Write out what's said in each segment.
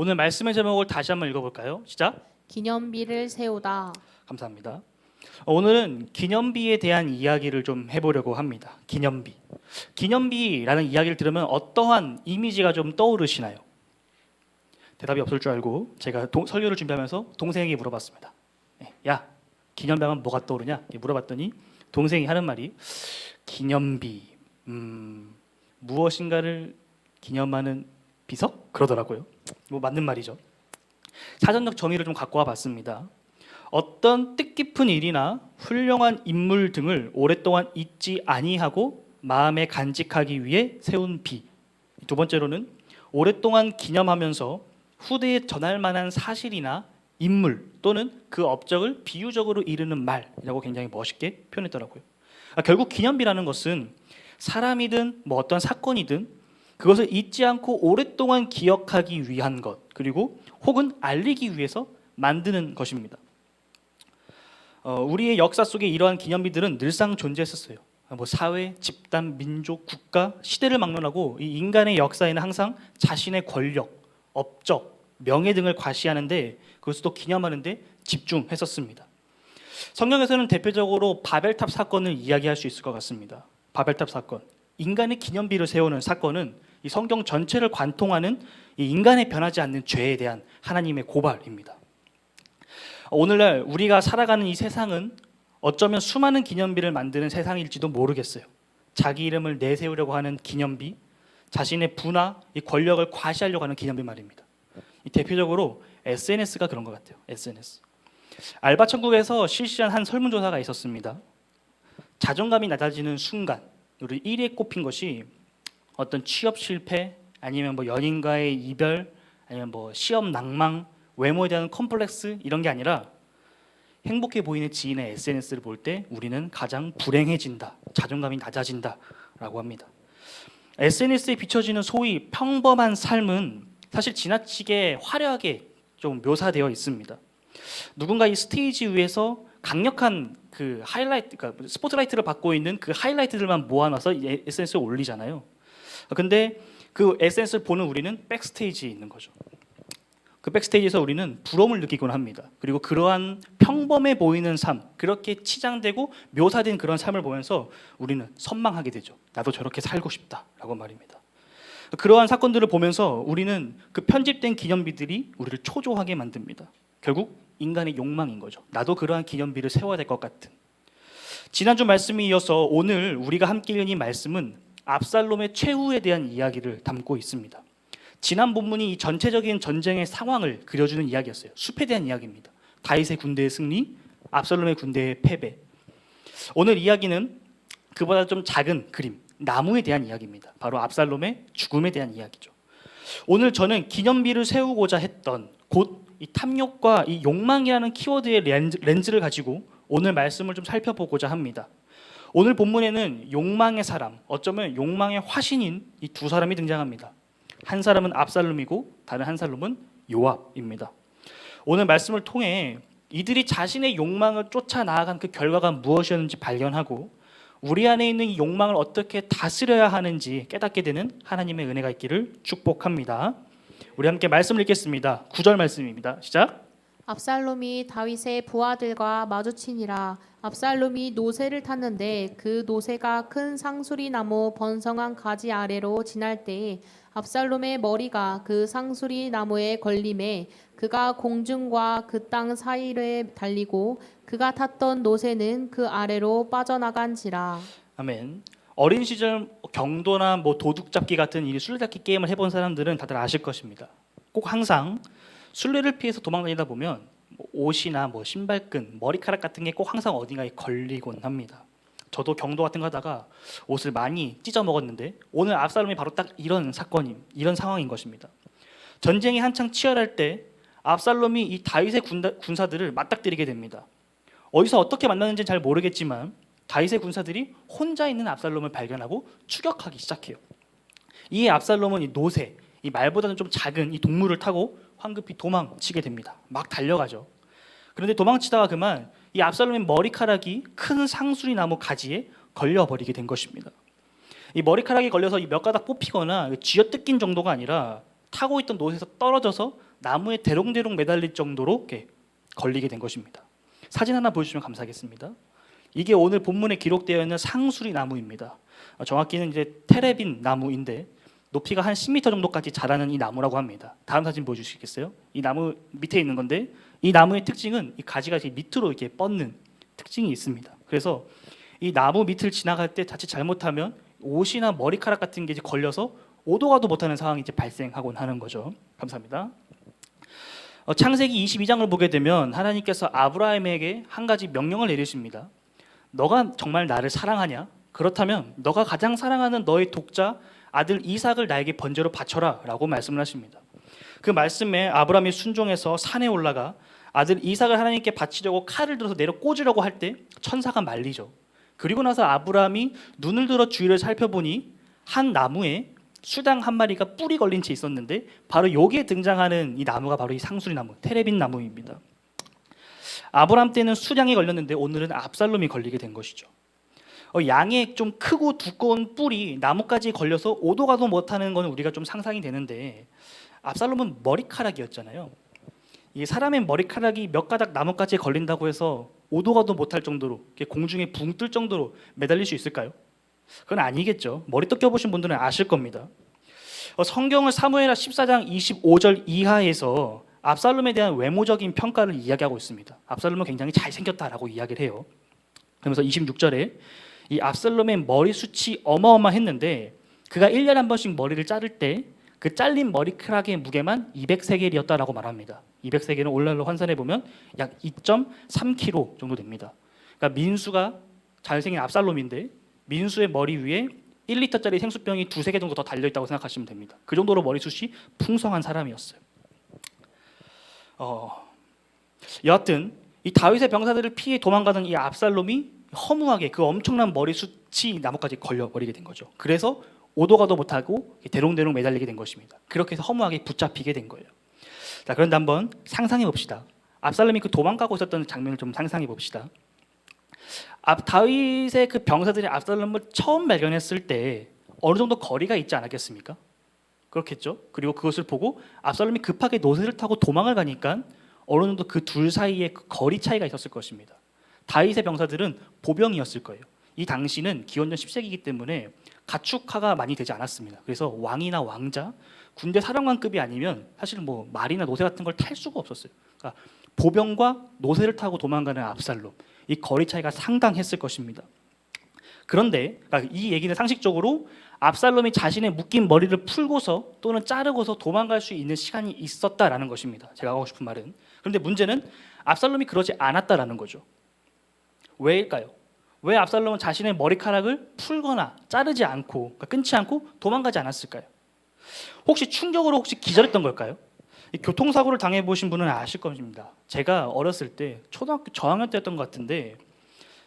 오늘 말씀의 제목을 다시 한번 읽어볼까요? 시작. 기념비를 세우다. 감사합니다. 오늘은 기념비에 대한 이야기를 좀 해보려고 합니다. 기념비. 기념비라는 이야기를 들으면 어떠한 이미지가 좀 떠오르시나요? 대답이 없을 줄 알고 제가 설교를 준비하면서 동생에게 물어봤습니다. 야, 기념비하면 뭐가 떠오르냐? 물어봤더니 동생이 하는 말이 기념비, 무엇인가를 기념하는 비석? 그러더라고요. 뭐 맞는 말이죠. 사전적 정의를 좀 갖고 와봤습니다. 어떤 뜻깊은 일이나 훌륭한 인물 등을 오랫동안 잊지 아니하고 마음에 간직하기 위해 세운 비. 두 번째로는 오랫동안 기념하면서 후대에 전할 만한 사실이나 인물 또는 그 업적을 비유적으로 이르는 말이라고 굉장히 멋있게 표현했더라고요. 결국 기념비라는 것은 사람이든 뭐 어떤 사건이든 그것을 잊지 않고 오랫동안 기억하기 위한 것, 그리고 혹은 알리기 위해서 만드는 것입니다. 우리의 역사 속에 이러한 기념비들은 늘상 존재했었어요. 뭐 사회, 집단, 민족, 국가, 시대를 막론하고 이 인간의 역사에는 항상 자신의 권력, 업적, 명예 등을 과시하는데 그것을 또 기념하는데 집중했었습니다. 성경에서는 대표적으로 바벨탑 사건을 이야기할 수 있을 것 같습니다. 바벨탑 사건, 인간의 기념비를 세우는 사건은 이 성경 전체를 관통하는 이 인간의 변하지 않는 죄에 대한 하나님의 고발입니다. 오늘날 우리가 살아가는 이 세상은 어쩌면 수많은 기념비를 만드는 세상일지도 모르겠어요. 자기 이름을 내세우려고 하는 기념비, 자신의 부나 이 권력을 과시하려고 하는 기념비 말입니다. 대표적으로 SNS가 그런 것 같아요. SNS. 알바천국에서 실시한 한 설문조사가 있었습니다. 자존감이 낮아지는 순간 우리 1위에 꼽힌 것이 어떤 취업 실패, 아니면 뭐 연인과의 이별, 아니면 뭐 시험 낭망, 외모에 대한 컴플렉스 이런 게 아니라 행복해 보이는 지인의 SNS를 볼 때 우리는 가장 불행해진다, 자존감이 낮아진다라고 합니다. SNS에 비춰지는 소위 평범한 삶은 사실 지나치게 화려하게 좀 묘사되어 있습니다. 누군가 이 스테이지 위에서 강력한 그 하이라이트, 그러니까 스포트라이트를 받고 있는 그 하이라이트들만 모아놔서 SNS에 올리잖아요. 근데 그 SNS를 보는 우리는 백스테이지에 있는 거죠. 그 백스테이지에서 우리는 부러움을 느끼곤 합니다. 그리고 그러한 평범해 보이는 삶, 그렇게 치장되고 묘사된 그런 삶을 보면서 우리는 선망하게 되죠. 나도 저렇게 살고 싶다라고 말입니다. 그러한 사건들을 보면서 우리는 그 편집된 기념비들이 우리를 초조하게 만듭니다. 결국 인간의 욕망인 거죠. 나도 그러한 기념비를 세워야 될 것 같은. 지난주 말씀에 이어서 오늘 우리가 함께 읽은 이 말씀은 압살롬의 최후에 대한 이야기를 담고 있습니다. 지난 본문이 이 전체적인 전쟁의 상황을 그려주는 이야기였어요. 숲에 대한 이야기입니다. 다윗의 군대의 승리, 압살롬의 군대의 패배. 오늘 이야기는 그보다 좀 작은 그림, 나무에 대한 이야기입니다. 바로 압살롬의 죽음에 대한 이야기죠. 오늘 저는 기념비를 세우고자 했던 곧 이 탐욕과 이 욕망이라는 키워드의 렌즈를 가지고 오늘 말씀을 좀 살펴보고자 합니다. 오늘 본문에는 욕망의 사람, 어쩌면 욕망의 화신인 이 두 사람이 등장합니다. 한 사람은 압살롬이고 다른 한 사람은 요압입니다. 오늘 말씀을 통해 이들이 자신의 욕망을 쫓아 나아간 그 결과가 무엇이었는지 발견하고 우리 안에 있는 이 욕망을 어떻게 다스려야 하는지 깨닫게 되는 하나님의 은혜가 있기를 축복합니다. 우리 함께 말씀을 읽겠습니다. 9절 말씀입니다. 시작. 압살롬이 다윗의 부하들과 마주치니라. 압살롬이 노새를 탔는데 그 노새가 큰 상수리 나무 번성한 가지 아래로 지날 때에 압살롬의 머리가 그 상수리 나무에 걸림에 그가 공중과 그 땅 사이를 달리고 그가 탔던 노새는 그 아래로 빠져나간지라. 아멘. 어린 시절 경도나 뭐 도둑잡기 같은 이 술래잡기 게임을 해본 사람들은 다들 아실 것입니다. 꼭 항상 술래를 피해서 도망다니다 보면 옷이나 뭐 신발끈, 머리카락 같은 게 꼭 항상 어딘가에 걸리곤 합니다. 저도 경도 같은 거 하다가 옷을 많이 찢어 먹었는데 오늘 압살롬이 바로 딱 이런 상황인 것입니다. 전쟁이 한창 치열할 때 압살롬이 이 다윗의 군사들을 맞닥뜨리게 됩니다. 어디서 어떻게 만났는지는 잘 모르겠지만 다윗의 군사들이 혼자 있는 압살롬을 발견하고 추격하기 시작해요. 이에 압살롬은 이 노새, 이 말보다는 좀 작은 이 동물을 타고 황급히 도망치게 됩니다. 막 달려가죠. 그런데 도망치다가 그만 이 압살롬의 머리카락이 큰 상수리 나무 가지에 걸려버리게 된 것입니다. 이 머리카락이 걸려서 몇 가닥 뽑히거나 쥐어뜯긴 정도가 아니라 타고 있던 노새에서 떨어져서 나무에 대롱대롱 매달릴 정도로 이렇게 걸리게 된 것입니다. 사진 하나 보여주시면 감사하겠습니다. 이게 오늘 본문에 기록되어 있는 상수리 나무입니다. 정확히는 이제 테레빈 나무인데 높이가 한 10m 정도까지 자라는 이 나무라고 합니다. 다음 사진 보여주시겠어요? 이 나무 밑에 있는 건데 이 나무의 특징은 이 가지가 이렇게 밑으로 이렇게 뻗는 특징이 있습니다. 그래서 이 나무 밑을 지나갈 때 자칫 잘못하면 옷이나 머리카락 같은 게 이제 걸려서 오도 가도 못하는 상황이 이제 발생하곤 하는 거죠. 감사합니다. 창세기 22장을 보게 되면 하나님께서 아브라함에게 한 가지 명령을 내리십니다. 너가 정말 나를 사랑하냐? 그렇다면 너가 가장 사랑하는 너의 독자 아들 이삭을 나에게 번제로 바쳐라 라고 말씀을 하십니다. 그 말씀에 아브라함이 순종해서 산에 올라가 아들 이삭을 하나님께 바치려고 칼을 들어서 내려 꽂으려고 할 때 천사가 말리죠. 그리고 나서 아브라함이 눈을 들어 주위를 살펴보니 한 나무에 수당 한 마리가 뿔이 걸린 채 있었는데 바로 여기에 등장하는 이 나무가 바로 이 상수리 나무, 테레빈 나무입니다. 아브라함 때는 수량이 걸렸는데 오늘은 압살롬이 걸리게 된 것이죠. 양의 좀 크고 두꺼운 뿔이 나무까지 걸려서 오도 가도 못하는 건 우리가 좀 상상이 되는데 압살롬은 머리카락이었잖아요. 이 사람의 머리카락이 몇 가닥 나무까지 걸린다고 해서 오도 가도 못할 정도로 공중에 붕 뜰 정도로 매달릴 수 있을까요? 그건 아니겠죠. 머리떡 껴보신 분들은 아실 겁니다. 성경을 사무엘하 14장 25절 이하에서 압살롬에 대한 외모적인 평가를 이야기하고 있습니다. 압살롬은 굉장히 잘생겼다라고 이야기를 해요. 그러면서 26절에 이 압살롬의 머리숱이 어마어마했는데 그가 1년에 한 번씩 머리를 자를 때 그 잘린 머리카락의 무게만 200세겔이었다라고 말합니다. 200세겔은 오늘날로 환산해 보면 약 2.3kg 정도 됩니다. 그러니까 민수가 잘생긴 압살롬인데 민수의 머리 위에 1리터짜리 생수병이 두세 개 정도 더 달려있다고 생각하시면 됩니다. 그 정도로 머리숱이 풍성한 사람이었어요. 여하튼 이 다윗의 병사들을 피해 도망가던 이 압살롬이 허무하게 그 엄청난 머리숱이 나무까지 걸려버리게 된 거죠. 그래서 오도 가도 못하고 대롱대롱 매달리게 된 것입니다. 그렇게 해서 허무하게 붙잡히게 된 거예요. 자, 그런데 한번 상상해 봅시다. 압살롬이 그 도망가고 있었던 장면을 좀 상상해 봅시다. 다윗의 그 병사들이 압살롬을 처음 발견했을 때 어느 정도 거리가 있지 않았겠습니까? 그렇겠죠. 그리고 그것을 보고 압살롬이 급하게 노새를 타고 도망을 가니까 어느 정도 그 둘 사이에 그 거리 차이가 있었을 것입니다. 다윗의 병사들은 보병이었을 거예요. 이 당시는 기원전 10세기이기 때문에 가축화가 많이 되지 않았습니다. 그래서 왕이나 왕자, 군대 사령관급이 아니면 사실 뭐 말이나 노새 같은 걸 탈 수가 없었어요. 그러니까 보병과 노새를 타고 도망가는 압살롬, 이 거리 차이가 상당했을 것입니다. 그런데 그러니까 이 얘기는 상식적으로 압살롬이 자신의 묶인 머리를 풀고서 또는 자르고서 도망갈 수 있는 시간이 있었다라는 것입니다. 제가 하고 싶은 말은. 그런데 문제는 압살롬이 그러지 않았다라는 거죠. 왜일까요? 왜 압살롬은 자신의 머리카락을 풀거나 자르지 않고, 그러니까 끊지 않고 도망가지 않았을까요? 혹시 충격으로 혹시 기절했던 걸까요? 이 교통사고를 당해보신 분은 아실 겁니다. 제가 어렸을 때 초등학교 저학년 때였던 것 같은데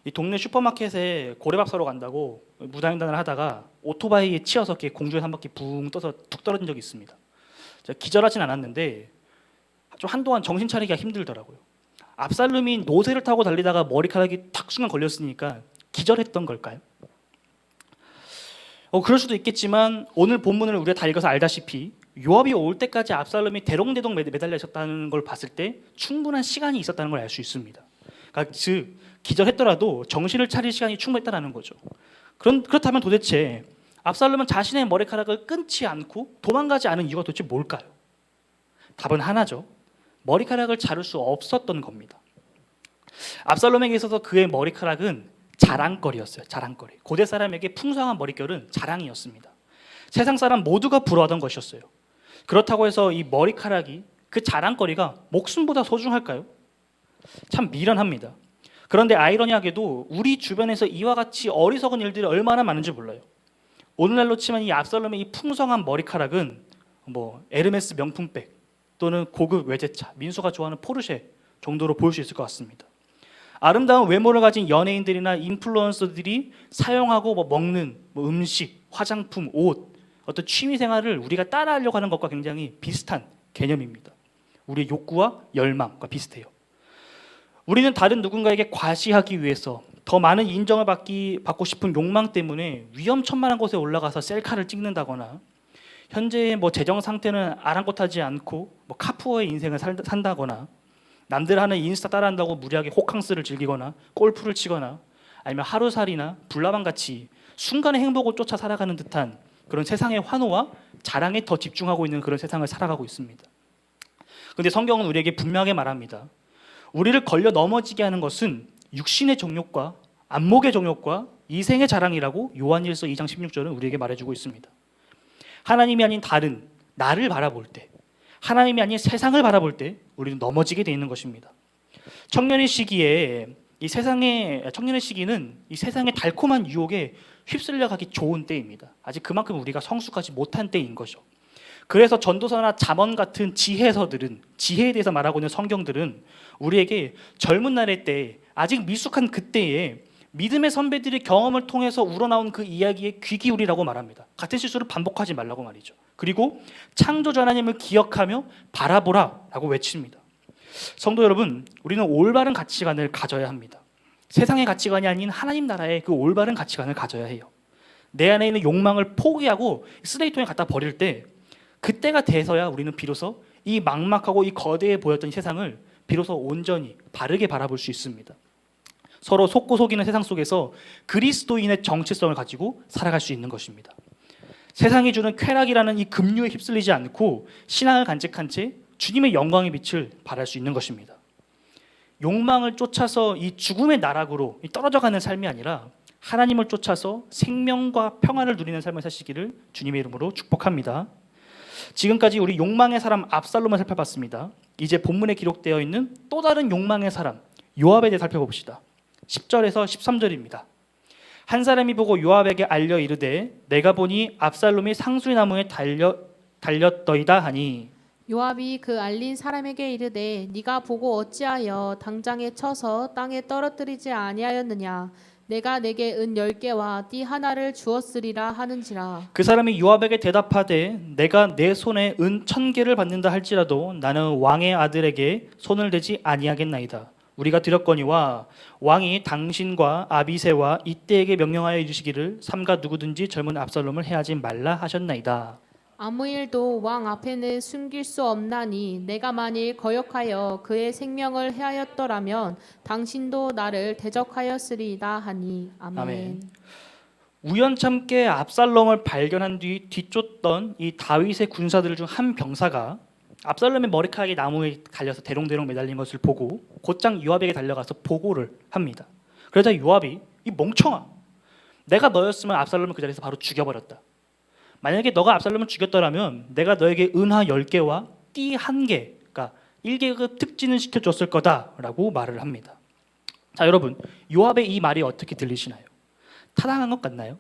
이 동네 슈퍼마켓에 고래밥 사러 간다고 무단횡단을 하다가 오토바이에 치여서 이렇게 공중에서 한 바퀴 붕 떠서 툭 떨어진 적이 있습니다. 제가 기절하진 않았는데 좀 한동안 정신 차리기가 힘들더라고요. 압살롬이 노새를 타고 달리다가 머리카락이 탁 순간 걸렸으니까 기절했던 걸까요? 그럴 수도 있겠지만 오늘 본문을 우리가 다 읽어서 알다시피 요압이 올 때까지 압살롬이 대롱대롱 매달려 있었다는 걸 봤을 때 충분한 시간이 있었다는 걸 알 수 있습니다. 그러니까 즉 기절했더라도 정신을 차릴 시간이 충분했다는 거죠. 그렇다면 도대체 압살롬은 자신의 머리카락을 끊지 않고 도망가지 않은 이유가 도대체 뭘까요? 답은 하나죠. 머리카락을 자를 수 없었던 겁니다. 압살롬에게 있어서 그의 머리카락은 자랑거리였어요. 자랑거리. 고대 사람에게 풍성한 머릿결은 자랑이었습니다. 세상 사람 모두가 부러워하던 것이었어요. 그렇다고 해서 이 머리카락이 그 자랑거리가 목숨보다 소중할까요? 참 미련합니다. 그런데 아이러니하게도 우리 주변에서 이와 같이 어리석은 일들이 얼마나 많은지 몰라요. 오늘날로 치면 이 압살롬의 이 풍성한 머리카락은 뭐 에르메스 명품백 또는 고급 외제차, 민수가 좋아하는 포르쉐 정도로 보일 수 있을 것 같습니다. 아름다운 외모를 가진 연예인들이나 인플루언서들이 사용하고 먹는 음식, 화장품, 옷, 어떤 취미 생활을 우리가 따라하려고 하는 것과 굉장히 비슷한 개념입니다. 우리의 욕구와 열망과 비슷해요. 우리는 다른 누군가에게 과시하기 위해서 더 많은 인정을 받고 싶은 욕망 때문에 위험천만한 곳에 올라가서 셀카를 찍는다거나 현재 뭐 재정 상태는 아랑곳하지 않고 뭐 카푸어의 인생을 산다거나 남들 하는 인스타 따라한다고 무리하게 호캉스를 즐기거나 골프를 치거나 아니면 하루살이나 불나방 같이 순간의 행복을 쫓아 살아가는 듯한 그런 세상의 환호와 자랑에 더 집중하고 있는 그런 세상을 살아가고 있습니다. 그런데 성경은 우리에게 분명하게 말합니다. 우리를 걸려 넘어지게 하는 것은 육신의 정욕과 안목의 정욕과 이생의 자랑이라고 요한일서 2장 16절은 우리에게 말해주고 있습니다. 하나님이 아닌 다른 나를 바라볼 때, 하나님이 아닌 세상을 바라볼 때 우리는 넘어지게 돼 있는 것입니다. 청년의 시기는 이 세상의 달콤한 유혹에 휩쓸려가기 좋은 때입니다. 아직 그만큼 우리가 성숙하지 못한 때인 거죠. 그래서 전도서나 잠언 같은 지혜서들은, 지혜에 대해서 말하고 있는 성경들은 우리에게 젊은 날의 때, 아직 미숙한 그때에 믿음의 선배들의 경험을 통해서 우러나온 그 이야기에 귀 기울이라고 말합니다. 같은 실수를 반복하지 말라고 말이죠. 그리고 창조주 하나님을 기억하며 바라보라 라고 외칩니다. 성도 여러분, 우리는 올바른 가치관을 가져야 합니다. 세상의 가치관이 아닌 하나님 나라의 그 올바른 가치관을 가져야 해요. 내 안에 있는 욕망을 포기하고 쓰레기통에 갖다 버릴 때, 그때가 돼서야 우리는 비로소 이 막막하고 이 거대해 보였던 이 세상을 비로소 온전히 바르게 바라볼 수 있습니다. 서로 속고 속이는 세상 속에서 그리스도인의 정체성을 가지고 살아갈 수 있는 것입니다. 세상이 주는 쾌락이라는 이 급류에 휩쓸리지 않고 신앙을 간직한 채 주님의 영광의 빛을 발할 수 있는 것입니다. 욕망을 쫓아서 이 죽음의 나락으로 떨어져가는 삶이 아니라 하나님을 쫓아서 생명과 평안을 누리는 삶을 사시기를 주님의 이름으로 축복합니다. 지금까지 우리 욕망의 사람 압살롬을 살펴봤습니다. 이제 본문에 기록되어 있는 또 다른 욕망의 사람 요압에 대해 살펴봅시다. 10절에서 13절입니다. 한 사람이 보고 요압에게 알려 이르되 내가 보니 압살롬이 상수리나무에 달렸더이다 하니 요압이 그 알린 사람에게 이르되 네가 보고 어찌하여 당장에 쳐서 땅에 떨어뜨리지 아니하였느냐 내가 내게 은 10개와 띠 하나를 주었으리라 하는지라. 그 사람이 요압에게 대답하되 내가 내 손에 은 1000개를 받는다 할지라도 나는 왕의 아들에게 손을 대지 아니하겠나이다. 우리가 드렸거니와 왕이 당신과 아비새와 이때에게 명령하여 이르시기를 삼가 누구든지 젊은 압살롬을 해하지 말라 하셨나이다. 아무 일도 왕 앞에는 숨길 수 없나니 내가 만일 거역하여 그의 생명을 해하였더라면 당신도 나를 대적하였으리이다 하니. 아멘. 아멘. 우연찮게 압살롬을 발견한 뒤 뒤쫓던 이 다윗의 군사들 중 한 병사가 압살롬의 머리카락이 나무에 달려서 대롱대롱 매달린 것을 보고 곧장 요압에게 달려가서 보고를 합니다. 그러자 요압이 이 멍청아, 내가 너였으면 압살롬을 그 자리에서 바로 죽여버렸다. 만약에 너가 압살롬을 죽였더라면 내가 너에게 은화 10개와 띠 1개, 그러니까 1계급 특진을 시켜줬을 거다라고 말을 합니다. 자, 여러분, 요압의 이 말이 어떻게 들리시나요? 타당한 것 같나요?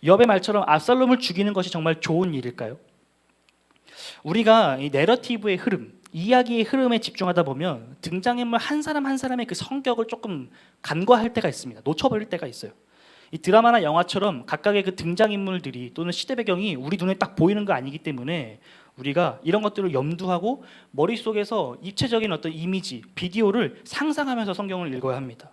요압의 말처럼 압살롬을 죽이는 것이 정말 좋은 일일까요? 우리가 이 내러티브의 흐름, 이야기의 흐름에 집중하다 보면 등장인물 한 사람 한 사람의 그 성격을 조금 간과할 때가 있습니다. 놓쳐버릴 때가 있어요. 이 드라마나 영화처럼 각각의 그 등장인물들이 또는 시대 배경이 우리 눈에 딱 보이는 거 아니기 때문에 우리가 이런 것들을 염두하고 머릿속에서 입체적인 어떤 이미지, 비디오를 상상하면서 성경을 읽어야 합니다.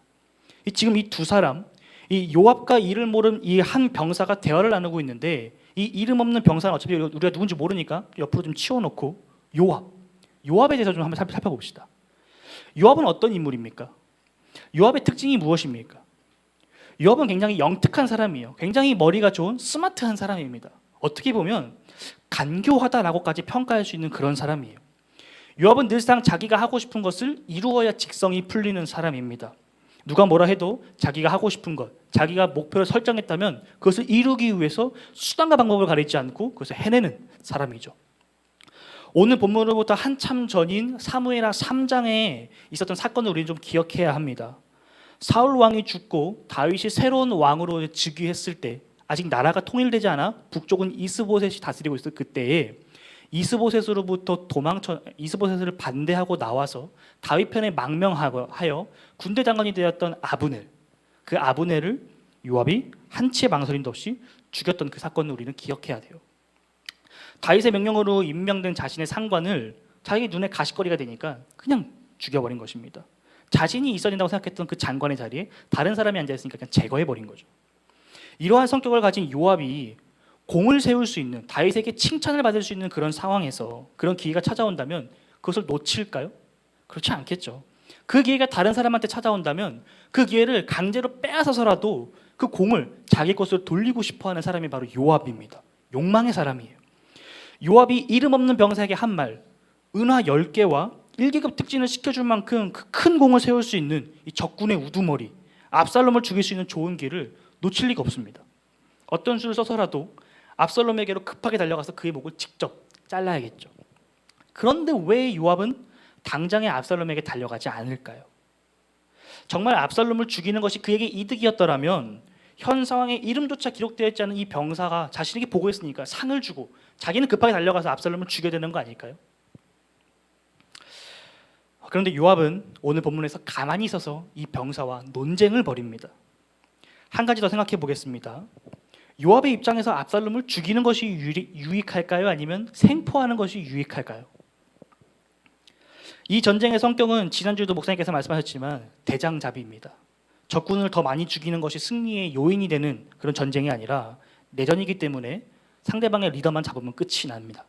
지금 이 두 사람, 이 요압과 이를 모른 이 한 병사가 대화를 나누고 있는데 이 이름 없는 병사는 어차피 우리가 누군지 모르니까 옆으로 좀 치워놓고 요압에 대해서 좀 한번 살펴봅시다. 요압은 어떤 인물입니까? 요압의 특징이 무엇입니까? 요압은 굉장히 영특한 사람이에요. 굉장히 머리가 좋은 스마트한 사람입니다. 어떻게 보면 간교하다라고까지 평가할 수 있는 그런 사람이에요. 요압은 늘상 자기가 하고 싶은 것을 이루어야 직성이 풀리는 사람입니다. 누가 뭐라 해도 자기가 하고 싶은 것, 자기가 목표를 설정했다면 그것을 이루기 위해서 수단과 방법을 가리지 않고 그것을 해내는 사람이죠. 오늘 본문으로부터 한참 전인 사무엘하 3장에 있었던 사건을 우리는 좀 기억해야 합니다. 사울 왕이 죽고 다윗이 새로운 왕으로 즉위했을 때 아직 나라가 통일되지 않아 북쪽은 이스보셋이 다스리고 있을 그때에 이스보셋을 반대하고 나와서 다윗 편에 망명하여 군대 장관이 되었던 아브넬, 그 아브넬을 요압이 한치의 망설임도 없이 죽였던 그 사건을 우리는 기억해야 돼요. 다윗의 명령으로 임명된 자신의 상관을 자기 눈에 가시거리가 되니까 그냥 죽여버린 것입니다. 자신이 있어야 된다고 생각했던 그 장관의 자리에 다른 사람이 앉아있으니까 그냥 제거해버린 거죠. 이러한 성격을 가진 요압이 공을 세울 수 있는, 다윗에게 칭찬을 받을 수 있는 그런 상황에서 그런 기회가 찾아온다면 그것을 놓칠까요? 그렇지 않겠죠. 그 기회가 다른 사람한테 찾아온다면 그 기회를 강제로 빼앗아서라도 그 공을 자기 것으로 돌리고 싶어하는 사람이 바로 요압입니다. 욕망의 사람이에요. 요압이 이름 없는 병사에게 한 말, 은화 10개와 1계급 특진을 시켜줄 만큼 그 큰 공을 세울 수 있는 이 적군의 우두머리, 압살롬을 죽일 수 있는 좋은 길을 놓칠 리가 없습니다. 어떤 수를 써서라도 압살롬에게로 급하게 달려가서 그의 목을 직접 잘라야겠죠. 그런데 왜 요압은 당장에 압살롬에게 달려가지 않을까요? 정말 압살롬을 죽이는 것이 그에게 이득이었더라면 현 상황에 이름조차 기록되어 있지 않은 이 병사가 자신에게 보고했으니까 상을 주고 자기는 급하게 달려가서 압살롬을 죽여야 되는 거 아닐까요? 그런데 요압은 오늘 본문에서 가만히 있어서 이 병사와 논쟁을 벌입니다. 한 가지 더 생각해 보겠습니다. 요압의 입장에서 압살롬을 죽이는 것이 유익할까요? 아니면 생포하는 것이 유익할까요? 이 전쟁의 성격은 지난주에도 목사님께서 말씀하셨지만 대장잡이입니다. 적군을 더 많이 죽이는 것이 승리의 요인이 되는 그런 전쟁이 아니라 내전이기 때문에 상대방의 리더만 잡으면 끝이 납니다.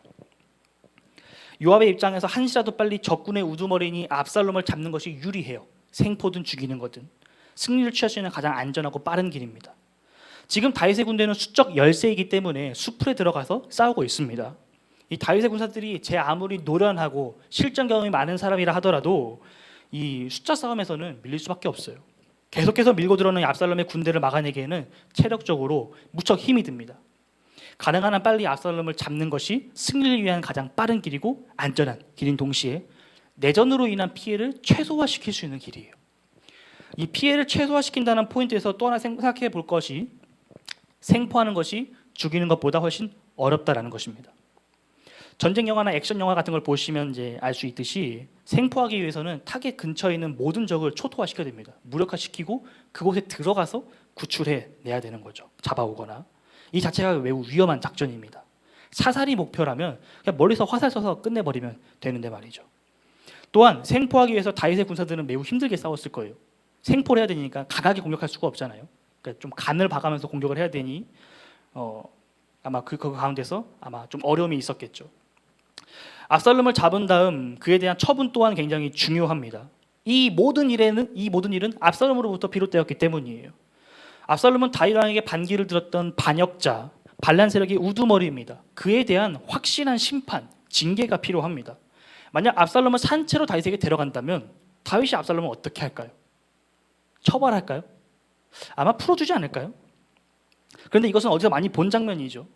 요압의 입장에서 한시라도 빨리 적군의 우두머리니 압살롬을 잡는 것이 유리해요. 생포든 죽이는 거든 승리를 취할 수 있는 가장 안전하고 빠른 길입니다. 지금 다윗의 군대는 수적 열세이기 때문에 수풀에 들어가서 싸우고 있습니다. 이 다윗의 군사들이 제 아무리 노련하고 실전 경험이 많은 사람이라 하더라도 이 숫자 싸움에서는 밀릴 수밖에 없어요. 계속해서 밀고 들어오는 압살롬의 군대를 막아내기에는 체력적으로 무척 힘이 듭니다. 가능한 한 빨리 압살롬을 잡는 것이 승리를 위한 가장 빠른 길이고 안전한 길인 동시에 내전으로 인한 피해를 최소화시킬 수 있는 길이에요. 이 피해를 최소화시킨다는 포인트에서 또 하나 생각해 볼 것이 생포하는 것이 죽이는 것보다 훨씬 어렵다라는 것입니다. 전쟁 영화나 액션 영화 같은 걸 보시면 이제 알 수 있듯이 생포하기 위해서는 타겟 근처에 있는 모든 적을 초토화시켜야 됩니다. 무력화시키고 그곳에 들어가서 구출해 내야 되는 거죠. 잡아오거나. 이 자체가 매우 위험한 작전입니다. 사살이 목표라면 그냥 멀리서 화살 쏴서 끝내버리면 되는데 말이죠. 또한 생포하기 위해서 다윗의 군사들은 매우 힘들게 싸웠을 거예요. 생포를 해야 되니까 강하게 공격할 수가 없잖아요. 그러니까 좀 간을 봐가면서 공격을 해야 되니 아마 그 가운데서 아마 좀 어려움이 있었겠죠. 압살롬을 잡은 다음 그에 대한 처분 또한 굉장히 중요합니다. 이 모든 일은 압살롬으로부터 비롯되었기 때문이에요. 압살롬은 다윗 왕에게 반기를 들었던 반역자, 반란 세력의 우두머리입니다. 그에 대한 확실한 심판, 징계가 필요합니다. 만약 압살롬을 산채로 다윗에게 데려간다면 다윗이 압살롬을 어떻게 할까요? 처벌할까요? 아마 풀어주지 않을까요? 그런데 이것은 어디서 많이 본 장면이죠.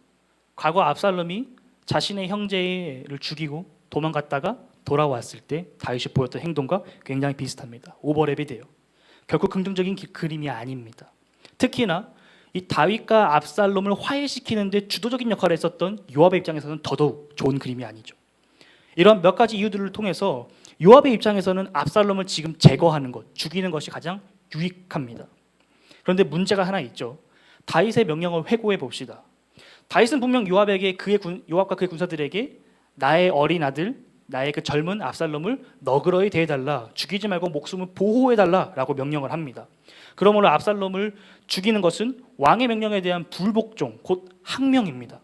과거 압살롬이 자신의 형제를 죽이고 도망갔다가 돌아왔을 때 다윗이 보였던 행동과 굉장히 비슷합니다. 오버랩이 돼요. 결코 긍정적인 그림이 아닙니다. 특히나 이 다윗과 압살롬을 화해시키는 데 주도적인 역할을 했었던 요압의 입장에서는 더더욱 좋은 그림이 아니죠. 이런 몇 가지 이유들을 통해서 요압의 입장에서는 압살롬을 지금 제거하는 것, 죽이는 것이 가장 유익합니다. 그런데 문제가 하나 있죠. 다윗의 명령을 회고해 봅시다. 다윗은 분명 요압과 그의 군사들에게 나의 어린 아들, 나의 그 젊은 압살롬을 너그러이 대해달라, 죽이지 말고 목숨을 보호해달라라고 명령을 합니다. 그러므로 압살롬을 죽이는 것은 왕의 명령에 대한 불복종, 곧 항명입니다.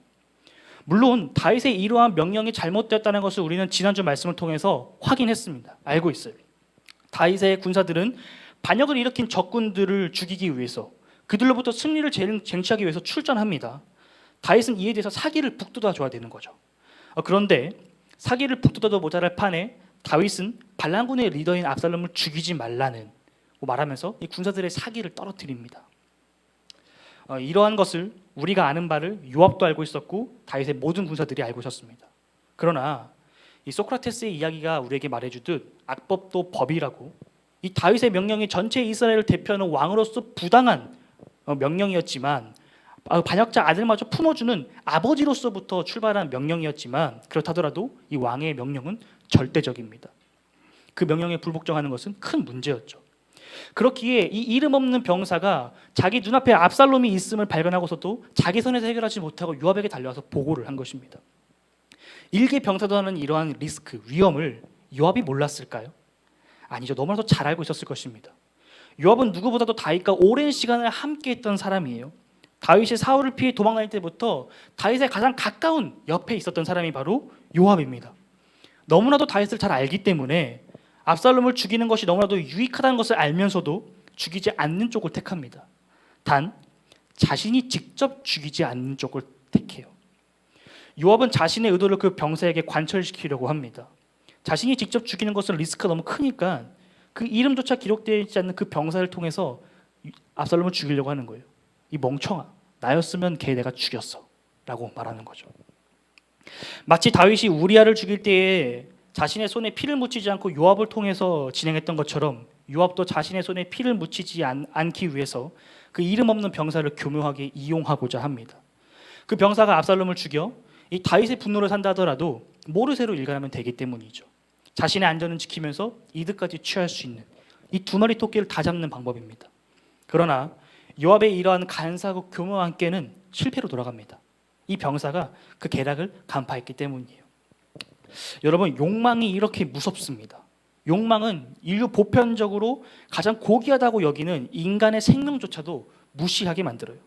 물론 다윗의 이러한 명령이 잘못되었다는 것을 우리는 지난주 말씀을 통해서 확인했습니다. 알고 있어요. 다윗의 군사들은 반역을 일으킨 적군들을 죽이기 위해서, 그들로부터 승리를 쟁취하기 위해서 출전합니다. 다윗은 이에 대해서 사기를 북돋아 줘야 되는 거죠. 그런데 사기를 북돋아도 모자랄 판에 다윗은 반란군의 리더인 압살롬을 죽이지 말라는 말하면서 이 군사들의 사기를 떨어뜨립니다. 이러한 것을 우리가 아는 바를 요압도 알고 있었고 다윗의 모든 군사들이 알고 있었습니다. 그러나 이 소크라테스의 이야기가 우리에게 말해주듯 악법도 법이라고, 이 다윗의 명령이 전체 이스라엘을 대표하는 왕으로서 부당한 명령이었지만, 반역자 아들마저 품어주는 아버지로서부터 출발한 명령이었지만, 그렇다더라도 이 왕의 명령은 절대적입니다. 그 명령에 불복종하는 것은 큰 문제였죠. 그렇기에 이 이름 없는 병사가 자기 눈앞에 압살롬이 있음을 발견하고서도 자기 선에서 해결하지 못하고 요압에게 달려와서 보고를 한 것입니다. 일개 병사도 하는 이러한 리스크, 위험을 요압이 몰랐을까요? 아니죠. 너무나도 잘 알고 있었을 것입니다. 요압은 누구보다도 다윗과 오랜 시간을 함께했던 사람이에요. 다윗이 사울을 피해 도망다닐 때부터 다윗의 가장 가까운 옆에 있었던 사람이 바로 요압입니다. 너무나도 다윗을 잘 알기 때문에 압살롬을 죽이는 것이 너무나도 유익하다는 것을 알면서도 죽이지 않는 쪽을 택합니다. 단 자신이 직접 죽이지 않는 쪽을 택해요. 요압은 자신의 의도를 그 병사에게 관철시키려고 합니다. 자신이 직접 죽이는 것은 리스크가 너무 크니까 그 이름조차 기록되어 있지 않는 그 병사를 통해서 압살롬을 죽이려고 하는 거예요. 이 멍청아, 나였으면 걔 내가 죽였어 라고 말하는 거죠. 마치 다윗이 우리아를 죽일 때에 자신의 손에 피를 묻히지 않고 요압을 통해서 진행했던 것처럼 요압도 자신의 손에 피를 묻히지 않기 위해서 그 이름 없는 병사를 교묘하게 이용하고자 합니다. 그 병사가 압살롬을 죽여 이 다윗의 분노를 산다 하더라도 모르쇠로 일관하면 되기 때문이죠. 자신의 안전을 지키면서 이득까지 취할 수 있는 이 두 마리 토끼를 다 잡는 방법입니다. 그러나 요압의 이러한 간사하고 교묘한 깨는 실패로 돌아갑니다. 이 병사가 그 계략을 간파했기 때문이에요. 여러분, 욕망이 이렇게 무섭습니다. 욕망은 인류 보편적으로 가장 고귀하다고 여기는 인간의 생명조차도 무시하게 만들어요.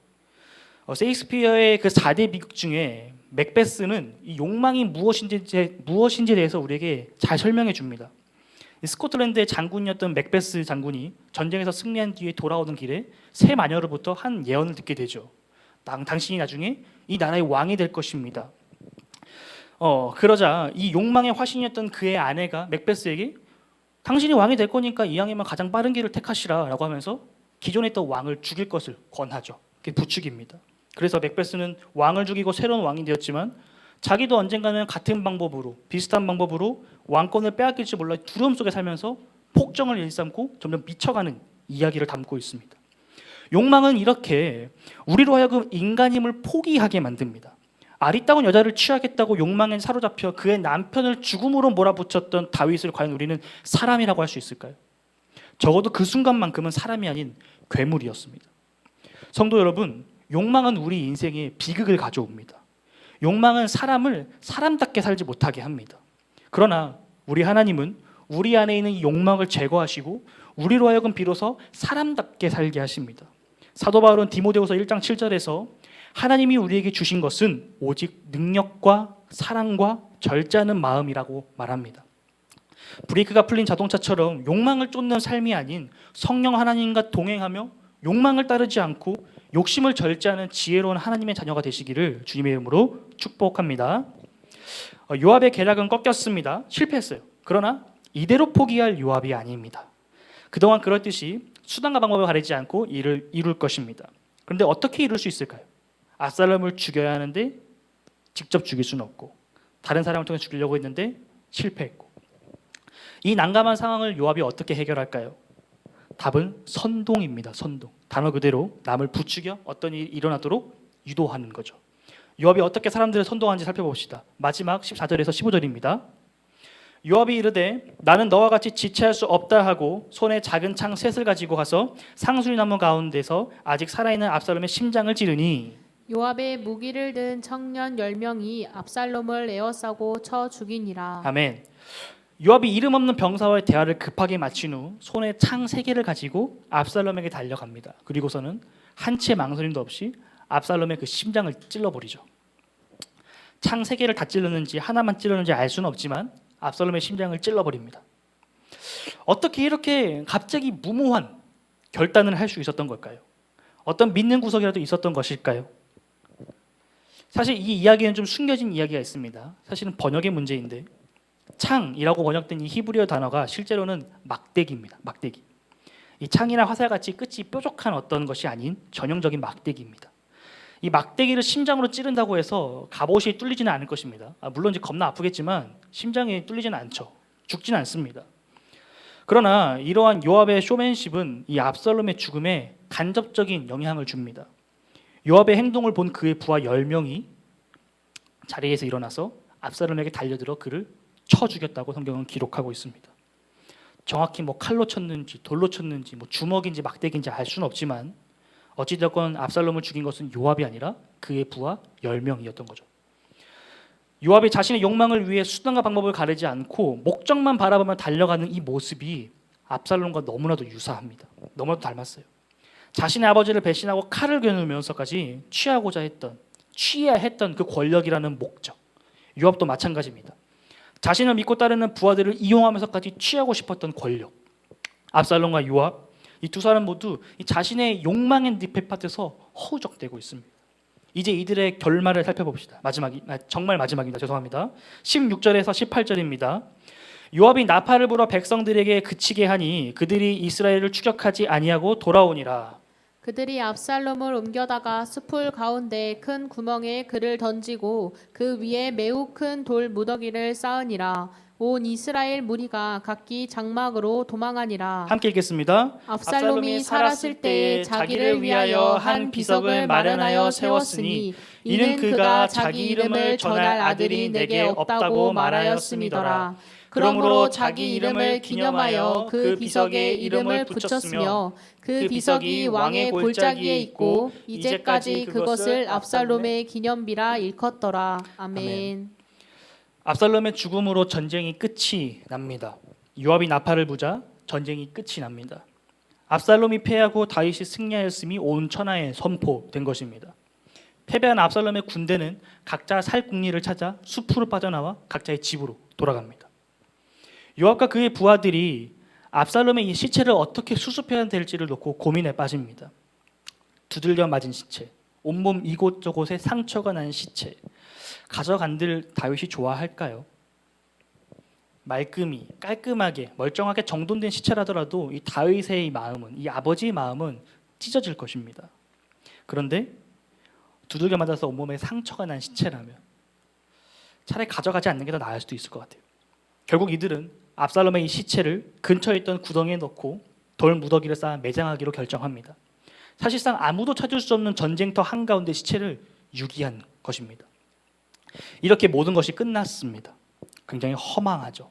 셰익스피어의 그 4대 비극 중에 맥베스는 이 욕망이 무엇인지에 대해서 우리에게 잘 설명해 줍니다. 스코틀랜드의 장군이었던 맥베스 장군이 전쟁에서 승리한 뒤에 돌아오는 길에 새 마녀로부터 한 예언을 듣게 되죠. 당신이 나중에 이 나라의 왕이 될 것입니다. 그러자 이 욕망의 화신이었던 그의 아내가 맥베스에게 당신이 왕이 될 거니까 이왕이면 가장 빠른 길을 택하시라라고 하면서 기존에 있던 왕을 죽일 것을 권하죠. 그게 부축입니다. 그래서 맥베스는 왕을 죽이고 새로운 왕이 되었지만 자기도 언젠가는 같은 방법으로 비슷한 방법으로 왕권을 빼앗길지 몰라 두려움 속에 살면서 폭정을 일삼고 점점 미쳐가는 이야기를 담고 있습니다. 욕망은 이렇게 우리로 하여금 인간임을 포기하게 만듭니다. 아리따운 여자를 취하겠다고 욕망에 사로잡혀 그의 남편을 죽음으로 몰아붙였던 다윗을 과연 우리는 사람이라고 할 수 있을까요? 적어도 그 순간만큼은 사람이 아닌 괴물이었습니다. 성도 여러분, 욕망은 우리 인생에 비극을 가져옵니다. 욕망은 사람을 사람답게 살지 못하게 합니다. 그러나 우리 하나님은 우리 안에 있는 이 욕망을 제거하시고 우리로 하여금 비로소 사람답게 살게 하십니다. 사도 바울은 디모데후서 1장 7절에서 하나님이 우리에게 주신 것은 오직 능력과 사랑과 절제하는 마음이라고 말합니다. 브레이크가 풀린 자동차처럼 욕망을 쫓는 삶이 아닌 성령 하나님과 동행하며 욕망을 따르지 않고 욕심을 절제하는 지혜로운 하나님의 자녀가 되시기를 주님의 이름으로 축복합니다. 요압의 계략은 꺾였습니다. 실패했어요. 그러나 이대로 포기할 요압이 아닙니다. 그동안 그렇듯이 수단과 방법을 가리지 않고 이를 이룰 것입니다. 그런데 어떻게 이룰 수 있을까요? 압살롬을 죽여야 하는데 직접 죽일 수는 없고 다른 사람을 통해 죽이려고 했는데 실패했고 이 난감한 상황을 요압이 어떻게 해결할까요? 답은 선동입니다. 선동. 단어 그대로 남을 부추겨 어떤 일이 일어나도록 유도하는 거죠. 요압이 어떻게 사람들을 선동하는지 살펴봅시다. 마지막 14절에서 15절입니다. 요압이 이르되 나는 너와 같이 지체할 수 없다 하고 손에 작은 창 셋을 가지고 가서 상수리나무 가운데서 아직 살아있는 압살롬의 심장을 찌르니 요압의 무기를 든 청년 10명이 압살롬을 에워싸고 쳐 죽이니라. 아멘. 요압이 이름 없는 병사와의 대화를 급하게 마친 후 손에 창 3개를 가지고 압살롬에게 달려갑니다. 그리고서는 한치의 망설임도 없이 압살롬의 그 심장을 찔러버리죠. 창 3개를 다 찔렀는지 하나만 찔렀는지 알 수는 없지만 압살롬의 심장을 찔러버립니다. 어떻게 이렇게 갑자기 무모한 결단을 할 수 있었던 걸까요? 어떤 믿는 구석이라도 있었던 것일까요? 사실 이 이야기는 좀 숨겨진 이야기가 있습니다. 사실은 번역의 문제인데 창이라고 번역된 이 히브리어 단어가 실제로는 막대기입니다. 막대기. 이 창이나 화살같이 끝이 뾰족한 어떤 것이 아닌 전형적인 막대기입니다. 이 막대기를 심장으로 찌른다고 해서 갑옷이 뚫리지는 않을 것입니다. 물론 이제 겁나 아프겠지만 심장이 뚫리지는 않죠. 죽지는 않습니다. 그러나 이러한 요압의 쇼맨십은 이 압살롬의 죽음에 간접적인 영향을 줍니다. 요압의 행동을 본 그의 부하 10명이 자리에서 일어나서 압살롬에게 달려들어 그를 쳐 죽였다고 성경은 기록하고 있습니다. 정확히 뭐 칼로 쳤는지 돌로 쳤는지 뭐 주먹인지 막대기인지 알 수는 없지만 어찌됐건 압살롬을 죽인 것은 요압이 아니라 그의 부하 10명이었던 거죠. 요압이 자신의 욕망을 위해 수단과 방법을 가리지 않고 목적만 바라보며 달려가는 이 모습이 압살롬과 너무나도 유사합니다. 너무나도 닮았어요. 자신의 아버지를 배신하고 칼을 겨누면서까지 취해야 했던 그 권력이라는 목적. 요압도 마찬가지입니다. 자신을 믿고 따르는 부하들을 이용하면서까지 취하고 싶었던 권력. 압살롬과 요압, 이 두 사람 모두 이 자신의 욕망의 늪에 빠져서 허우적대고 있습니다. 이제 이들의 결말을 살펴봅시다. 정말 마지막입니다. 죄송합니다. 16절에서 18절입니다. 요압이 나팔을 불어 백성들에게 그치게 하니 그들이 이스라엘을 추격하지 아니하고 돌아오니라. 그들이 압살롬을 옮겨다가 숲을 가운데 큰 구멍에 그를 던지고 그 위에 매우 큰 돌 무더기를 쌓으니라. 온 이스라엘 무리가 각기 장막으로 도망하니라. 함께 읽겠습니다. 압살롬이 살았을 때에 자기를 위하여 한 비석을 마련하여 세웠으니 이는 그가 자기 이름을 전할 아들이 내게 없다고 말하였음이더라. 그러므로 자기 이름을 기념하여 그 비석에 이름을 붙였으며 그 비석이 왕의 골짜기에 있고 이제까지 그것을 압살롬의 기념비라 일컫더라. 아멘. 압살롬의 죽음으로 전쟁이 끝이 납니다. 요압이 나팔을 부자 전쟁이 끝이 납니다. 압살롬이 패하고 다윗이 승리하였음이 온 천하에 선포된 것입니다. 패배한 압살롬의 군대는 각자 살 궁리를 찾아 숲으로 빠져나와 각자의 집으로 돌아갑니다. 요압과 그의 부하들이 압살롬의 이 시체를 어떻게 수습해야 될지를 놓고 고민에 빠집니다. 두들겨 맞은 시체, 온몸 이곳저곳에 상처가 난 시체, 가져간들 다윗이 좋아할까요? 말끔히 깔끔하게 멀쩡하게 정돈된 시체라더라도 이 다윗의 마음은, 이 아버지의 마음은 찢어질 것입니다. 그런데 두들겨 맞아서 온몸에 상처가 난 시체라면 차라리 가져가지 않는 게 더 나을 수도 있을 것 같아요. 결국 이들은 압살롬의 이 시체를 근처에 있던 구덩이에 넣고 돌 무더기를 쌓아 매장하기로 결정합니다. 사실상 아무도 찾을 수 없는 전쟁터 한가운데 시체를 유기한 것입니다. 이렇게 모든 것이 끝났습니다. 굉장히 허망하죠.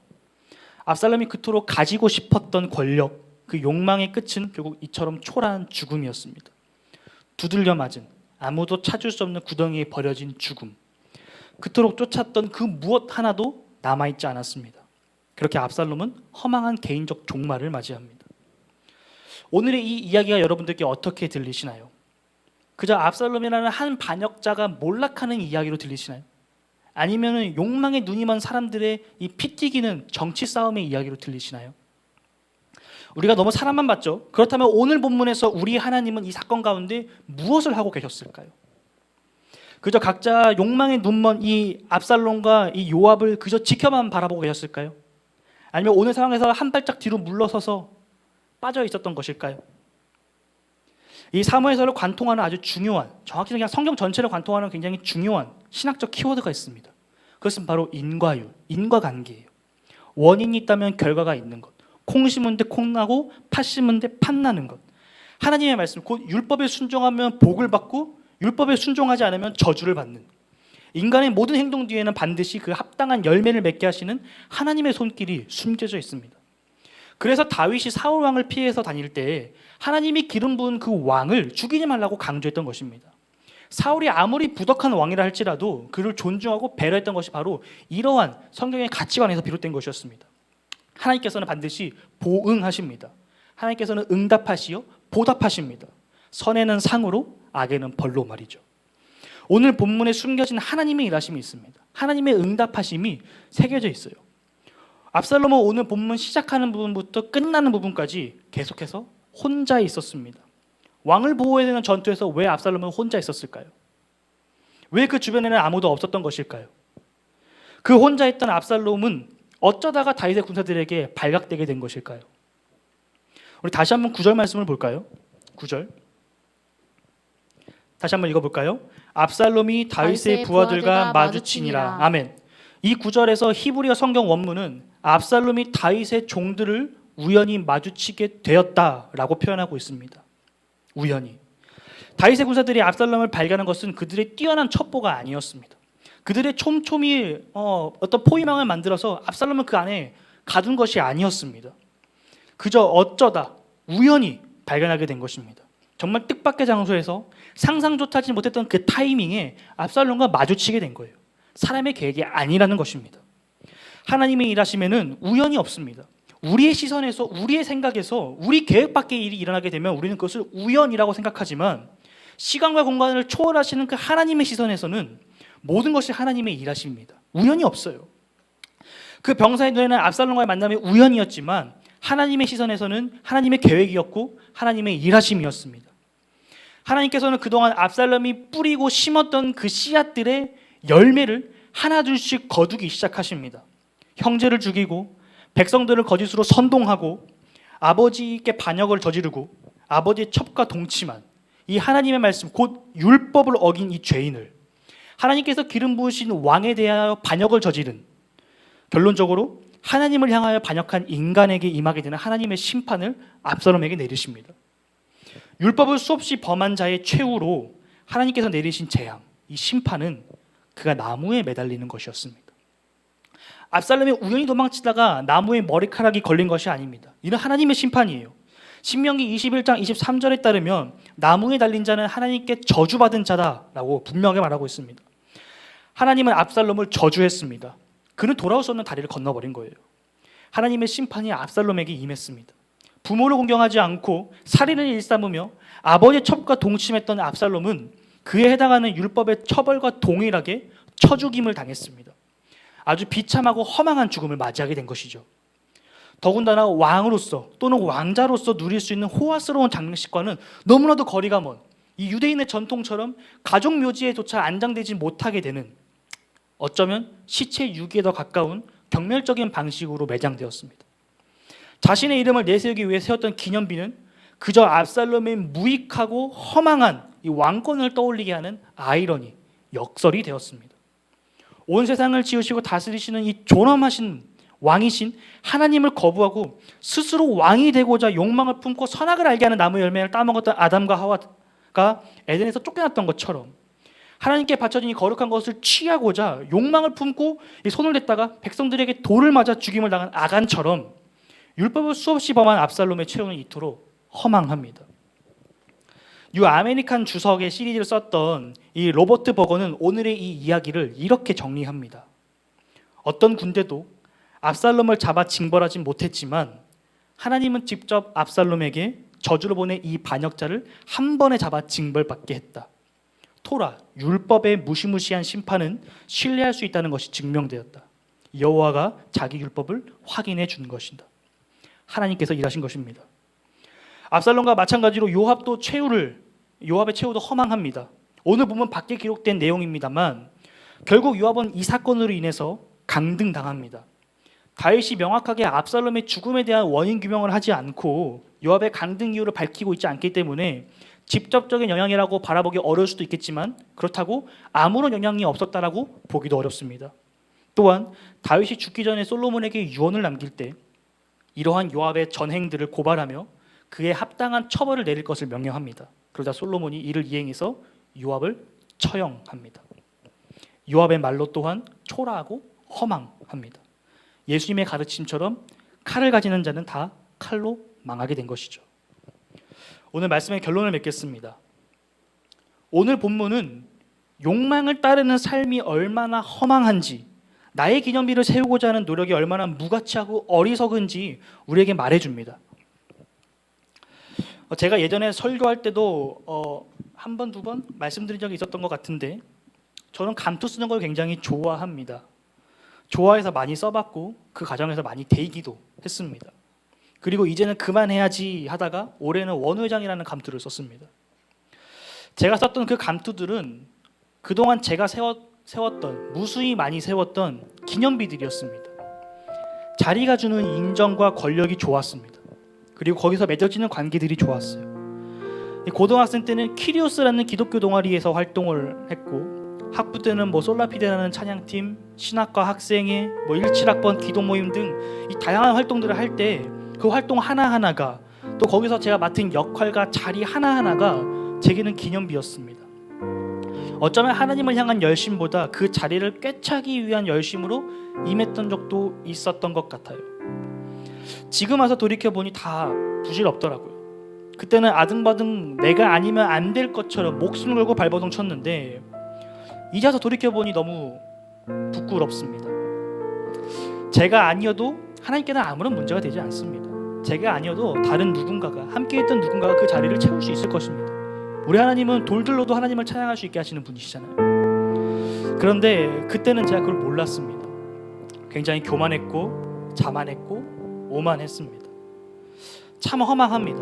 압살롬이 그토록 가지고 싶었던 권력, 그 욕망의 끝은 결국 이처럼 초라한 죽음이었습니다. 두들겨 맞은, 아무도 찾을 수 없는 구덩이에 버려진 죽음. 그토록 쫓았던 그 무엇 하나도 남아있지 않았습니다. 그렇게 압살롬은 허망한 개인적 종말을 맞이합니다. 오늘의 이 이야기가 여러분들께 어떻게 들리시나요? 그저 압살롬이라는 한 반역자가 몰락하는 이야기로 들리시나요? 아니면 욕망에 눈이 먼 사람들의 이 피 튀기는 정치 싸움의 이야기로 들리시나요? 우리가 너무 사람만 봤죠. 그렇다면 오늘 본문에서 우리 하나님은 이 사건 가운데 무엇을 하고 계셨을까요? 그저 각자 욕망에 눈 먼 이 압살롬과 이 요압을 그저 지켜만 바라보고 계셨을까요? 아니면 오늘 상황에서 한 발짝 뒤로 물러서서 빠져 있었던 것일까요? 이 사무엘서를 관통하는 아주 중요한, 정확히 그냥 성경 전체를 관통하는 굉장히 중요한 신학적 키워드가 있습니다. 그것은 바로 인과율, 인과관계예요. 원인이 있다면 결과가 있는 것. 콩 심은 데 콩 나고 팥 심은 데 팥 나는 것. 하나님의 말씀, 곧 율법에 순종하면 복을 받고 율법에 순종하지 않으면 저주를 받는. 인간의 모든 행동 뒤에는 반드시 그 합당한 열매를 맺게 하시는 하나님의 손길이 숨겨져 있습니다. 그래서 다윗이 사울 왕을 피해서 다닐 때 하나님이 기름 부은 그 왕을 죽이지 말라고 강조했던 것입니다. 사울이 아무리 부덕한 왕이라 할지라도 그를 존중하고 배려했던 것이 바로 이러한 성경의 가치관에서 비롯된 것이었습니다. 하나님께서는 반드시 보응하십니다. 하나님께서는 응답하시어 보답하십니다. 선에는 상으로 악에는 벌로 말이죠. 오늘 본문에 숨겨진 하나님의 일하심이 있습니다. 하나님의 응답하심이 새겨져 있어요. 압살롬은 오늘 본문 시작하는 부분부터 끝나는 부분까지 계속해서 혼자 있었습니다. 왕을 보호해야 되는 전투에서 왜 압살롬은 혼자 있었을까요? 왜 그 주변에는 아무도 없었던 것일까요? 그 혼자 있던 압살롬은 어쩌다가 다윗의 군사들에게 발각되게 된 것일까요? 우리 다시 한번 9절 말씀을 볼까요? 9절 다시 한번 읽어볼까요? 압살롬이 다윗의 부하들과 마주치니라. 아멘. 이 9절에서 히브리어 성경 원문은 압살롬이 다윗의 종들을 우연히 마주치게 되었다라고 표현하고 있습니다. 우연히. 다윗의 군사들이 압살롬을 발견한 것은 그들의 뛰어난 첩보가 아니었습니다. 그들의 촘촘히 어떤 포위망을 만들어서 압살롬을 그 안에 가둔 것이 아니었습니다. 그저 어쩌다 우연히 발견하게 된 것입니다. 정말 뜻밖의 장소에서 상상조차 하지 못했던 그 타이밍에 압살롬과 마주치게 된 거예요. 사람의 계획이 아니라는 것입니다. 하나님의 일하심에는 우연이 없습니다. 우리의 시선에서, 우리의 생각에서, 우리 계획 밖의 일이 일어나게 되면 우리는 그것을 우연이라고 생각하지만, 시간과 공간을 초월하시는 그 하나님의 시선에서는 모든 것이 하나님의 일하십니다. 우연이 없어요. 그 병사의 눈에는 압살롬과의 만남이 우연이었지만 하나님의 시선에서는 하나님의 계획이었고 하나님의 일하심이었습니다. 하나님께서는 그동안 압살롬이 뿌리고 심었던 그 씨앗들의 열매를 하나둘씩 거두기 시작하십니다. 형제를 죽이고 백성들을 거짓으로 선동하고 아버지께 반역을 저지르고 아버지의 첩과 동침한 이 하나님의 말씀, 곧 율법을 어긴 이 죄인을 하나님께서 기름 부으신 왕에 대하여 반역을 저지른, 결론적으로 하나님을 향하여 반역한 인간에게 임하게 되는 하나님의 심판을 압살롬에게 내리십니다. 율법을 수없이 범한 자의 최후로 하나님께서 내리신 재앙, 이 심판은 그가 나무에 매달리는 것이었습니다. 압살롬이 우연히 도망치다가 나무에 머리카락이 걸린 것이 아닙니다. 이는 하나님의 심판이에요. 신명기 21장 23절에 따르면 나무에 달린 자는 하나님께 저주받은 자다라고 분명하게 말하고 있습니다. 하나님은 압살롬을 저주했습니다. 그는 돌아올 수 없는 다리를 건너버린 거예요. 하나님의 심판이 압살롬에게 임했습니다. 부모를 공경하지 않고 살인을 일삼으며 아버지의 첩과 동침했던 압살롬은 그에 해당하는 율법의 처벌과 동일하게 쳐죽임을 당했습니다. 아주 비참하고 허망한 죽음을 맞이하게 된 것이죠. 더군다나 왕으로서 또는 왕자로서 누릴 수 있는 호화스러운 장례식과는 너무나도 거리가 먼 이 유대인의 전통처럼 가족 묘지에조차 안장되지 못하게 되는, 어쩌면 시체 유기에 더 가까운 경멸적인 방식으로 매장되었습니다. 자신의 이름을 내세우기 위해 세웠던 기념비는 그저 압살롬의 무익하고 허망한 이 왕권을 떠올리게 하는 아이러니, 역설이 되었습니다. 온 세상을 지으시고 다스리시는 이 존엄하신 왕이신 하나님을 거부하고 스스로 왕이 되고자 욕망을 품고 선악을 알게 하는 나무 열매를 따먹었던 아담과 하와가 에덴에서 쫓겨났던 것처럼 하나님께 바쳐진 이 거룩한 것을 취하고자 욕망을 품고 손을 댔다가 백성들에게 돌을 맞아 죽임을 당한 아간처럼 율법을 수없이 범한 압살롬의 최후는 이토록 허망합니다. 뉴 아메리칸 주석의 시리즈를 썼던 이 로버트 버거는 오늘의 이 이야기를 이렇게 정리합니다. 어떤 군대도 압살롬을 잡아 징벌하진 못했지만 하나님은 직접 압살롬에게 저주를 보내 이 반역자를 한 번에 잡아 징벌받게 했다. 토라, 율법의 무시무시한 심판은 신뢰할 수 있다는 것이 증명되었다. 여호와가 자기 율법을 확인해 준 것이다. 하나님께서 일하신 것입니다. 압살롬과 마찬가지로 요압의 최후도 허망합니다. 오늘 보면 밖에 기록된 내용입니다만 결국 요압은 이 사건으로 인해서 강등당합니다. 다윗이 명확하게 압살롬의 죽음에 대한 원인 규명을 하지 않고 요압의 강등 이유를 밝히고 있지 않기 때문에 직접적인 영향이라고 바라보기 어려울 수도 있겠지만 그렇다고 아무런 영향이 없었다라고 보기도 어렵습니다. 또한 다윗이 죽기 전에 솔로몬에게 유언을 남길 때 이러한 요압의 전행들을 고발하며 그에 합당한 처벌을 내릴 것을 명령합니다. 그러자 솔로몬이 이를 이행해서 요압을 처형합니다. 요압의 말로 또한 초라하고 허망합니다. 예수님의 가르침처럼 칼을 가지는 자는 다 칼로 망하게 된 것이죠. 오늘 말씀의 결론을 맺겠습니다. 오늘 본문은 욕망을 따르는 삶이 얼마나 허망한지, 나의 기념비를 세우고자 하는 노력이 얼마나 무가치하고 어리석은지 우리에게 말해줍니다. 제가 예전에 설교할 때도 한 번, 두 번 말씀드린 적이 있었던 것 같은데 저는 감투 쓰는 걸 굉장히 좋아합니다. 좋아해서 많이 써봤고 그 과정에서 많이 데이기도 했습니다. 그리고 이제는 그만해야지 하다가 올해는 원회장이라는 감투를 썼습니다. 제가 썼던 그 감투들은 그동안 제가 세웠던, 무수히 많이 세웠던 기념비들이었습니다. 자리가 주는 인정과 권력이 좋았습니다. 그리고 거기서 맺어지는 관계들이 좋았어요. 고등학생 때는 키리오스라는 기독교 동아리에서 활동을 했고 학부 때는 솔라피데라는 찬양팀, 신학과 학생회, 17학번 기도 모임 등 이 다양한 활동들을 할 때 그 활동 하나하나가 또 거기서 제가 맡은 역할과 자리 하나하나가 제게는 기념비였습니다. 어쩌면 하나님을 향한 열심보다 그 자리를 꿰차기 위한 열심으로 임했던 적도 있었던 것 같아요. 지금 와서 돌이켜보니 다 부질없더라고요. 그때는 아등바등 내가 아니면 안 될 것처럼 목숨을 걸고 발버둥 쳤는데 이제 와서 돌이켜보니 너무 부끄럽습니다. 제가 아니어도 하나님께는 아무런 문제가 되지 않습니다. 제가 아니어도 다른 누군가가, 함께했던 누군가가 그 자리를 채울 수 있을 것입니다. 우리 하나님은 돌들로도 하나님을 찬양할 수 있게 하시는 분이시잖아요. 그런데 그때는 제가 그걸 몰랐습니다. 굉장히 교만했고 자만했고 오만했습니다. 참 허망합니다.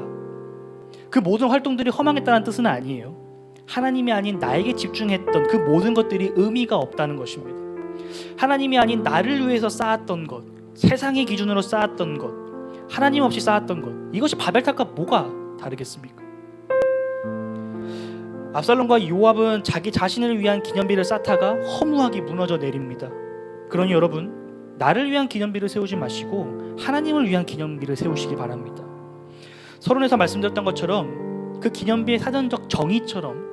그 모든 활동들이 허망했다는 뜻은 아니에요. 하나님이 아닌 나에게 집중했던 그 모든 것들이 의미가 없다는 것입니다. 하나님이 아닌 나를 위해서 쌓았던 것, 세상의 기준으로 쌓았던 것, 하나님 없이 쌓았던 것, 이것이 바벨탑과 뭐가 다르겠습니까? 압살롬과 요압은 자기 자신을 위한 기념비를 쌓다가 허무하게 무너져 내립니다. 그러니 여러분, 나를 위한 기념비를 세우지 마시고 하나님을 위한 기념비를 세우시기 바랍니다. 서론에서 말씀드렸던 것처럼 그 기념비의 사전적 정의처럼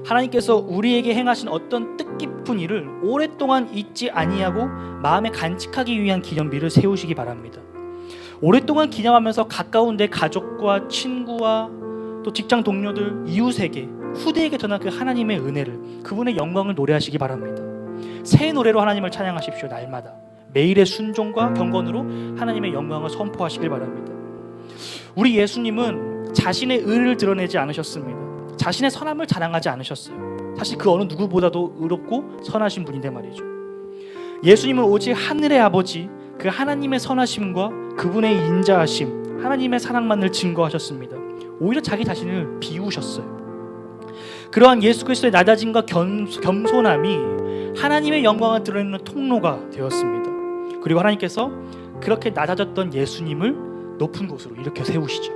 하나님께서 우리에게 행하신 어떤 뜻깊은 일을 오랫동안 잊지 아니하고 마음에 간직하기 위한 기념비를 세우시기 바랍니다. 오랫동안 기념하면서 가까운 내 가족과 친구와 또 직장 동료들, 이웃에게, 후대에게 전한 그 하나님의 은혜를, 그분의 영광을 노래하시기 바랍니다. 새 노래로 하나님을 찬양하십시오. 날마다 매일의 순종과 경건으로 하나님의 영광을 선포하시길 바랍니다. 우리 예수님은 자신의 의를 드러내지 않으셨습니다. 자신의 선함을 자랑하지 않으셨어요. 사실 그 어느 누구보다도 의롭고 선하신 분인데 말이죠. 예수님은 오직 하늘의 아버지, 그 하나님의 선하심과 그분의 인자하심, 하나님의 사랑만을 증거하셨습니다. 오히려 자기 자신을 비우셨어요. 그러한 예수 그리스도의 낮아짐과 겸손함이 하나님의 영광을 드러내는 통로가 되었습니다. 그리고 하나님께서 그렇게 낮아졌던 예수님을 높은 곳으로 이렇게 세우시죠.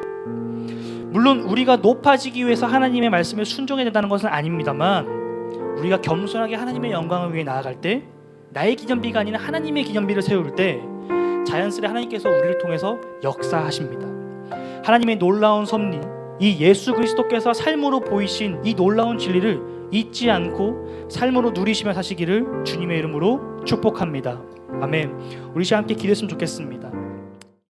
물론 우리가 높아지기 위해서 하나님의 말씀에 순종해야 된다는 것은 아닙니다만, 우리가 겸손하게 하나님의 영광을 위해 나아갈 때, 나의 기념비가 아닌 하나님의 기념비를 세울 때 자연스레 하나님께서 우리를 통해서 역사하십니다. 하나님의 놀라운 섭리, 이 예수 그리스도께서 삶으로 보이신 이 놀라운 진리를 잊지 않고 삶으로 누리시며 사시기를 주님의 이름으로 축복합니다. 아멘. 우리 시간 함께 기도했으면 좋겠습니다.